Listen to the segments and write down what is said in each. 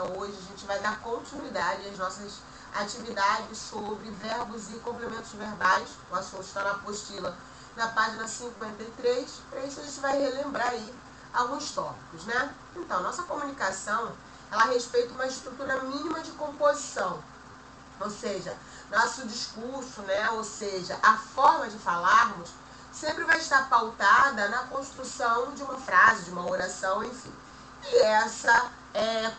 hoje a gente vai dar continuidade às nossas atividades sobre verbos e complementos verbais. O assunto está na apostila, na página 53. Para isso a gente vai relembrar aí alguns tópicos, né? Então, nossa comunicação, ela respeita uma estrutura mínima de composição. Ou seja, nosso discurso, né? Ou seja, a forma de falarmos sempre vai estar pautada na construção de uma frase, de uma oração, enfim. E essa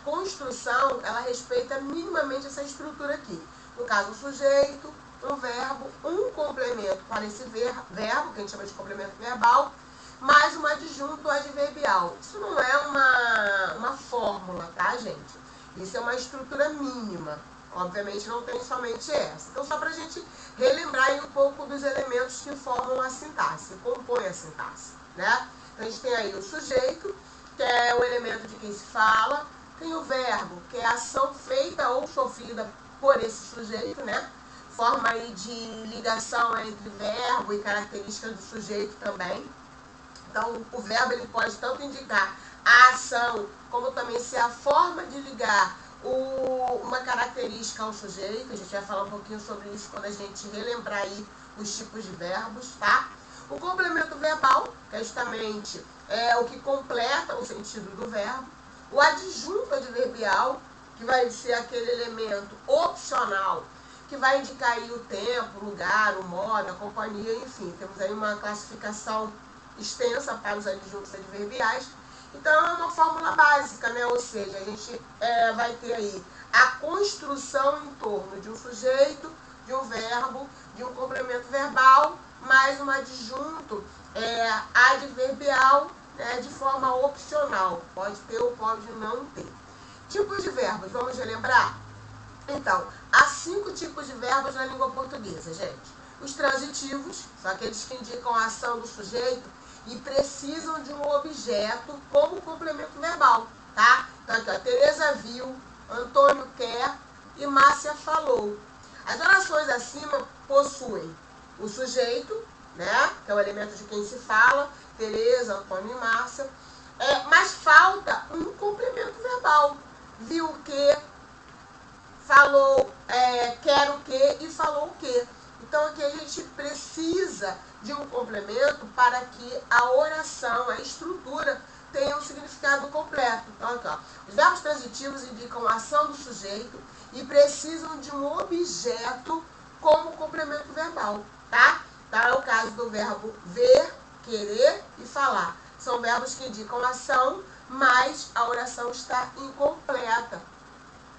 construção, ela respeita minimamente essa estrutura aqui. No caso, um sujeito, um verbo, um complemento para esse verbo, que a gente chama de complemento verbal, mais um adjunto adverbial. Isso não é uma fórmula, tá, gente? Isso é uma estrutura mínima. Obviamente não tem somente essa. Então, só para a gente relembrar aí um pouco dos elementos que formam a sintaxe, compõem a sintaxe, né? Então, a gente tem aí o sujeito, que é o elemento de quem se fala, tem o verbo, que é a ação feita ou sofrida por esse sujeito, né? Forma aí de ligação entre verbo e características do sujeito também. Então, o verbo ele pode tanto indicar a ação, como também ser a forma de ligar uma característica ao sujeito. A gente vai falar um pouquinho sobre isso quando a gente relembrar aí os tipos de verbos, tá? O complemento verbal, que é justamente o que completa o sentido do verbo. O adjunto adverbial, que vai ser aquele elemento opcional, que vai indicar aí o tempo, o lugar, o modo, a companhia, enfim. Temos aí uma classificação extensa para os adjuntos adverbiais. Então, é uma fórmula básica, né? Ou seja, a gente vai ter aí a construção em torno de um sujeito, de um verbo, de um complemento verbal, mais um adjunto adverbial, né, de forma opcional. Pode ter ou pode não ter. Tipos de verbos, vamos relembrar? Então, há 5 tipos de verbos na língua portuguesa, gente. Os transitivos, são aqueles que indicam a ação do sujeito e precisam de um objeto como complemento verbal, tá? Então aqui, ó, Tereza viu, Antônio quer e Márcia falou. As orações acima possuem o sujeito, né? Que é o elemento de quem se fala, Tereza, Antônio e Márcia, mas falta um complemento verbal. Viu o que, falou, quer o que e falou o que. Então, aqui a gente precisa de um complemento para que a oração, a estrutura, tenha um significado completo. Então, aqui, ó, os verbos transitivos indicam a ação do sujeito e precisam de um objeto como complemento verbal, tá? Então, é o caso do verbo ver, querer e falar. São verbos que indicam a ação, mas a oração está incompleta.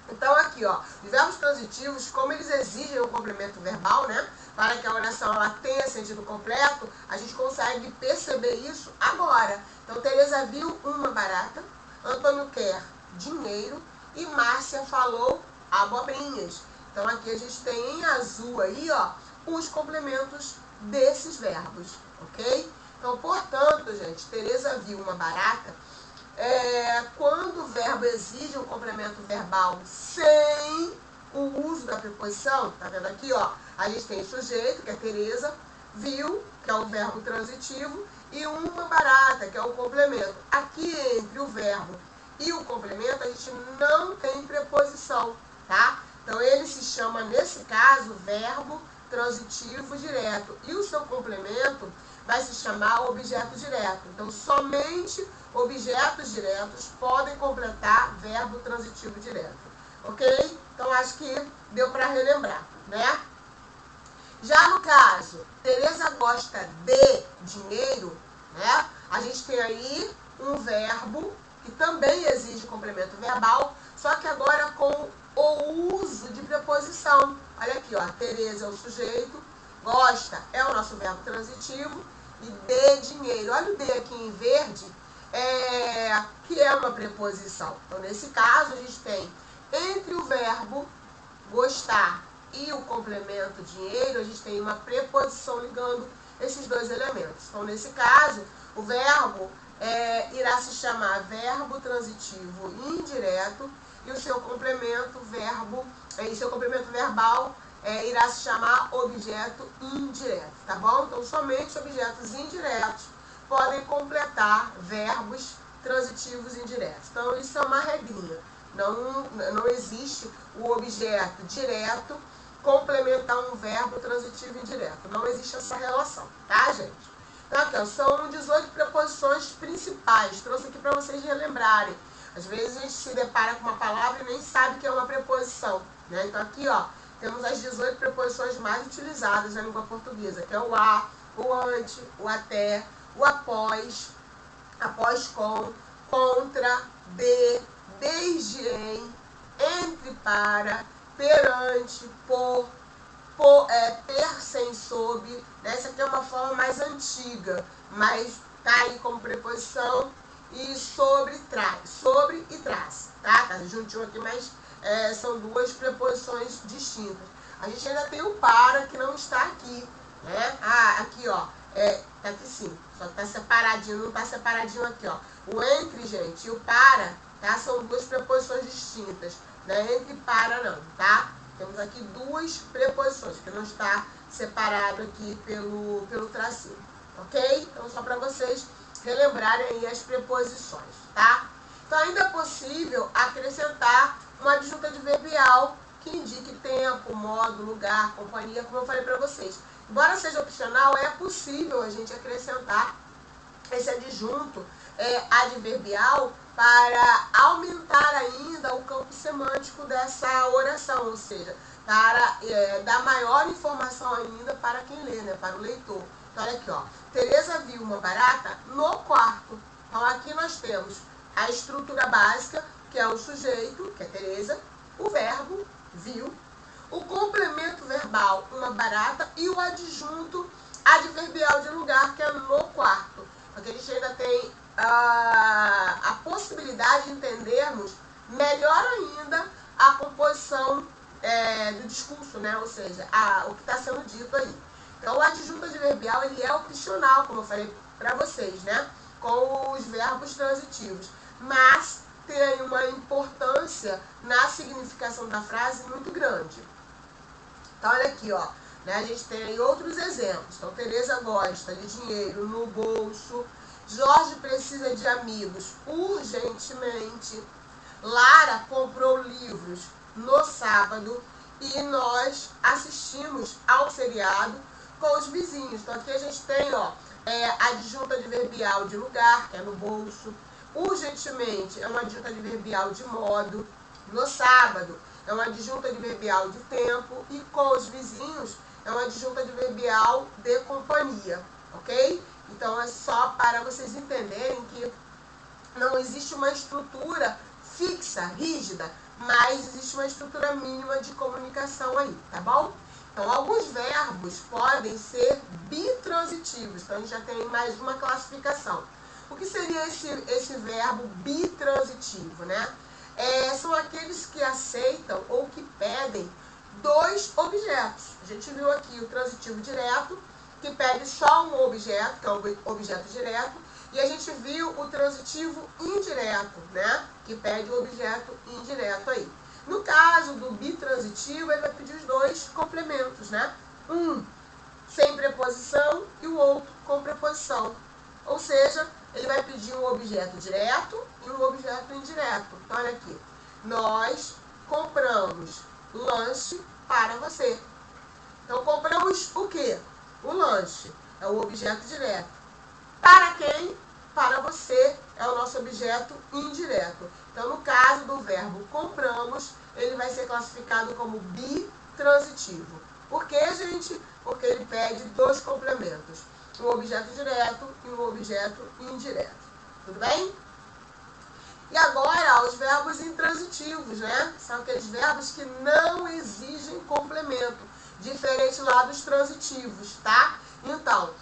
Então, aqui, ó, os verbos transitivos, como eles exigem o complemento verbal, né, para que a oração ela tenha sentido completo, a gente consegue perceber isso agora. Então, Tereza viu uma barata, Antônio quer dinheiro e Márcia falou abobrinhas. Então, aqui a gente tem em azul aí, ó, os complementos desses verbos, ok? Então, portanto, gente, Tereza viu uma barata. Quando o verbo exige um complemento verbal sem o uso da preposição, tá vendo aqui, ó? A gente tem sujeito, que é Tereza, viu, que é o verbo transitivo, e uma barata, que é o complemento. Aqui entre o verbo e o complemento, a gente não tem preposição, tá? Então, ele se chama, nesse caso, verbo transitivo direto. E o seu complemento vai se chamar objeto direto. Então, somente objetos diretos podem completar verbo transitivo direto. Ok? Então, acho que deu para relembrar, né? Já no caso, Tereza gosta de dinheiro, né? A gente tem aí um verbo que também exige complemento verbal, só que agora com o uso de preposição. Olha aqui, ó, Tereza é o sujeito, gosta é o nosso verbo transitivo e de dinheiro. Olha o de aqui em verde, que é uma preposição. Então, nesse caso, a gente tem entre o verbo gostar e o complemento dinheiro, a gente tem uma preposição ligando esses dois elementos. Então, nesse caso, o verbo irá se chamar verbo transitivo indireto e o seu complemento verbal irá se chamar objeto indireto, tá bom? Então, somente objetos indiretos podem completar verbos transitivos indiretos. Então, isso é uma regrinha. Não existe o objeto direto complementar um verbo transitivo indireto. Não existe essa relação, tá, gente? Então, aqui, ó, são 18 preposições principais. Trouxe aqui para vocês relembrarem. Às vezes a gente se depara com uma palavra e nem sabe que é uma preposição, né? Então, aqui, ó, temos as 18 preposições mais utilizadas na língua portuguesa, que é o a, o ante, o até, o após com, contra, de, desde, em, entre, para, perante, por, per, sem, sob, né? Essa aqui é uma forma mais antiga, mas tá aí como preposição, e sobre, traz, sobre e traz, tá juntinho aqui, mas são duas preposições distintas. A gente ainda tem o para, que não está aqui, né? Aqui, ó, tá aqui sim, só que tá separadinho, não tá separadinho aqui, ó. O entre, gente, e o para, tá? São duas preposições distintas, né? Entre e para não, tá? Temos aqui duas preposições, que não está separado aqui pelo tracinho, ok? Então, só para vocês relembrarem aí as preposições, tá? Então, ainda é possível acrescentar uma adjunta adverbial que indique tempo, modo, lugar, companhia, como eu falei para vocês. Embora seja opcional, é possível a gente acrescentar esse adjunto adverbial para aumentar ainda o campo semântico dessa oração, ou seja, para dar maior informação ainda para quem lê, né, para o leitor. Então, olha aqui, ó. Tereza viu uma barata no quarto. Então, aqui nós temos a estrutura básica, que é o sujeito, que é Tereza, o verbo, viu, o complemento verbal, uma barata, e o adjunto adverbial de lugar, que é no quarto. Porque a gente ainda tem a possibilidade de entendermos melhor ainda a composição do discurso, né? Ou seja, o que está sendo dito aí. Então, o adjunto adverbial, ele é opcional, como eu falei para vocês, né? Com os verbos transitivos. Mas tem uma importância na significação da frase muito grande. Então, olha aqui, ó. Né? A gente tem aí outros exemplos. Então, Tereza gosta de dinheiro no bolso. Jorge precisa de amigos urgentemente. Lara comprou livros no sábado. E nós assistimos ao seriado com os vizinhos. Então, aqui a gente tem, ó, adjunto adverbial de lugar, que é no bolso. Urgentemente é uma adjunto adverbial de modo. No sábado é uma adjunto adverbial de tempo. E com os vizinhos é uma adjunto adverbial de companhia, ok? Então, é só para vocês entenderem que não existe uma estrutura fixa, rígida, mas existe uma estrutura mínima de comunicação aí, tá bom? Então, alguns verbos podem ser bitransitivos. Então, a gente já tem mais uma classificação. O que seria esse verbo bitransitivo, né? São aqueles que aceitam ou que pedem dois objetos. A gente viu aqui o transitivo direto, que pede só um objeto, que é o objeto direto, e a gente viu o transitivo indireto, né? Que pede o objeto indireto aí. No caso do bitransitivo, ele vai pedir os dois complementos, né? Um sem preposição e o outro com preposição. Ou seja, ele vai pedir um objeto direto e um objeto indireto. Então, olha aqui. Nós compramos lanche para você. Então, compramos o quê? O lanche. É o objeto direto. Para quem? Para você é o nosso objeto indireto. Então, no caso do verbo compramos, ele vai ser classificado como bitransitivo. Por quê, gente? Porque ele pede dois complementos. Um objeto direto e um objeto indireto. Tudo bem? E agora, os verbos intransitivos, né? São aqueles verbos que não exigem complemento, diferente lá dos transitivos, tá? Então,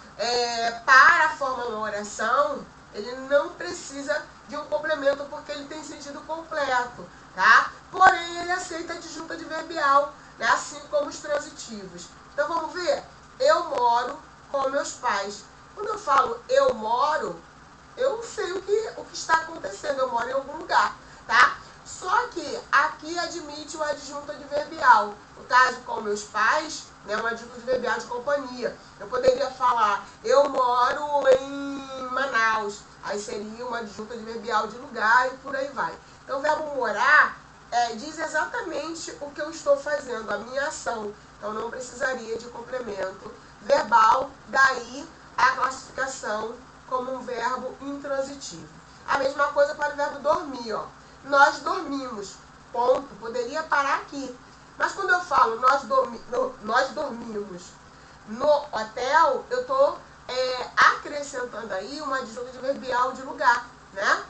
para formar uma oração, ele não precisa de um complemento porque ele tem sentido completo, tá? Porém, ele aceita adjunto adverbial, né? Assim como os transitivos. Então, vamos ver? Eu moro com meus pais. Quando eu falo eu moro, eu sei o que está acontecendo, eu moro em algum lugar, tá? Só que aqui admite o adjunto adverbial. No caso, com meus pais, né, um adjunto adverbial de companhia. Eu poderia falar, eu moro em Manaus. Aí seria uma adjunto adverbial de lugar e por aí vai. Então, o verbo morar diz exatamente o que eu estou fazendo, a minha ação. Então, não precisaria de complemento verbal, daí a classificação como um verbo intransitivo. A mesma coisa para o verbo dormir, ó. Nós dormimos, ponto. Poderia parar aqui. Mas quando eu falo nós dormimos no hotel, eu estou acrescentando aí uma adjunta adverbial de lugar, né?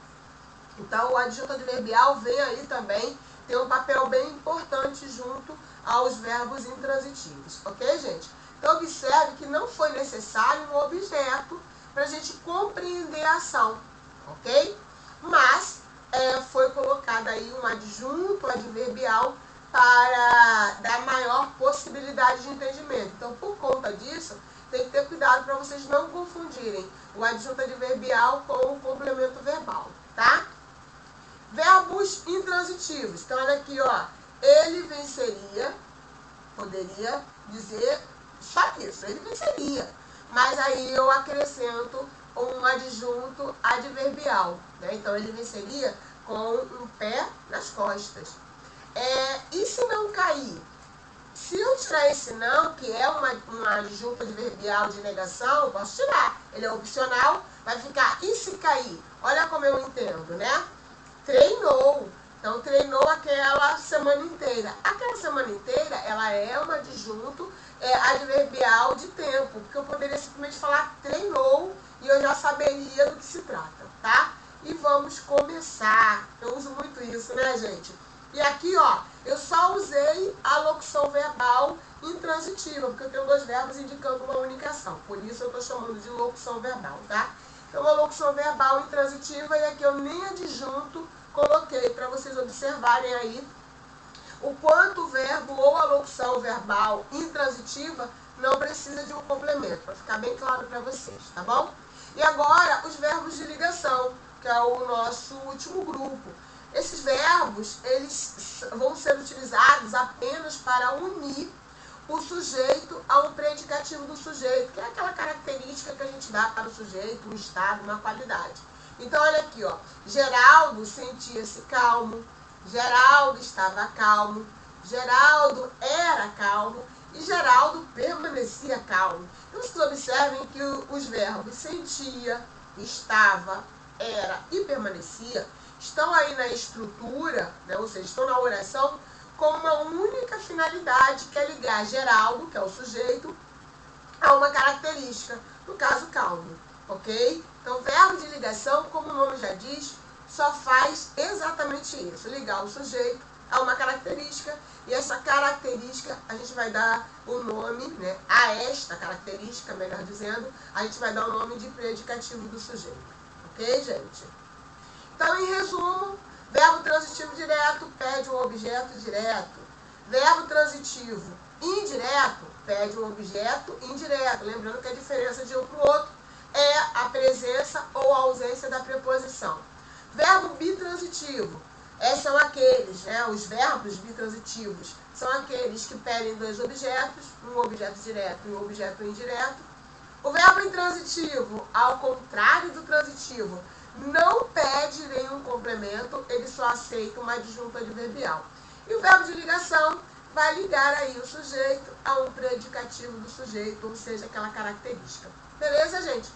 Então, o adjunto adverbial vem aí também, tem um papel bem importante junto aos verbos intransitivos, ok, gente? Então, observe que não foi necessário um objeto para a gente compreender a ação, ok? Mas foi colocado aí um adjunto adverbial para dar maior possibilidade de entendimento. Então, por conta disso, tem que ter cuidado para vocês não confundirem o adjunto adverbial com o complemento verbal, tá? Verbos intransitivos. Então, olha aqui, ó. Ele venceria, poderia dizer só isso, ele venceria. Mas aí eu acrescento um adjunto adverbial, né? Então, ele venceria com um pé nas costas. E se não cair? Se eu tirar esse não, que é uma adjunta adverbial de negação, eu posso tirar. Ele é opcional, vai ficar e se cair? Olha como eu entendo, né? Treinou. Então, treinou aquela semana inteira. Aquela semana inteira, ela é uma adjunto adverbial de tempo, porque eu poderia simplesmente falar treinou e eu já saberia do que se trata, tá? E vamos começar. Eu uso muito isso, né, gente? E aqui, ó, eu só usei a locução verbal intransitiva, porque eu tenho dois verbos indicando uma única ação. Por isso eu estou chamando de locução verbal, tá? Então, uma locução verbal intransitiva, e aqui eu nem adjunto coloquei para vocês observarem aí o quanto o verbo ou a locução verbal intransitiva não precisa de um complemento, para ficar bem claro para vocês, tá bom? E agora, os verbos de ligação, que é o nosso último grupo. Esses verbos, eles vão ser utilizados apenas para unir o sujeito ao predicativo do sujeito, que é aquela característica que a gente dá para o sujeito, um estado, uma qualidade. Então, olha aqui, ó. Geraldo sentia-se calmo, Geraldo estava calmo, Geraldo era calmo e Geraldo permanecia calmo. Então, vocês observem que os verbos sentia, estava, era e permanecia estão aí na estrutura, né, ou seja, estão na oração com uma única finalidade, que é ligar Geraldo, que é o sujeito, a uma característica, no caso calmo, ok? Então, verbo de ligação, como o nome já diz, só faz exatamente isso, ligar o sujeito a uma característica, e essa característica a gente vai dar o nome, né, a esta característica, melhor dizendo, a gente vai dar o nome de predicativo do sujeito, ok, gente? Então, em resumo, verbo transitivo direto pede um objeto direto. Verbo transitivo indireto pede um objeto indireto. Lembrando que a diferença de um para o outro é a presença ou a ausência da preposição. Verbo bitransitivo. São aqueles, né, os verbos bitransitivos, são aqueles que pedem dois objetos, um objeto direto e um objeto indireto. O verbo intransitivo, ao contrário do transitivo, não pede nenhum complemento, ele só aceita uma adjunta adverbial. E o verbo de ligação vai ligar aí o sujeito a um predicativo do sujeito, ou seja, aquela característica. Beleza, gente?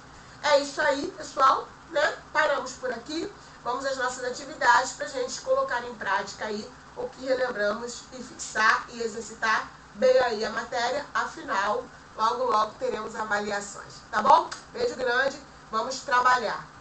É isso aí, pessoal, né? Paramos por aqui. Vamos às nossas atividades para a gente colocar em prática aí o que relembramos e fixar e exercitar bem aí a matéria. Afinal, logo, logo teremos avaliações. Tá bom? Beijo grande. Vamos trabalhar.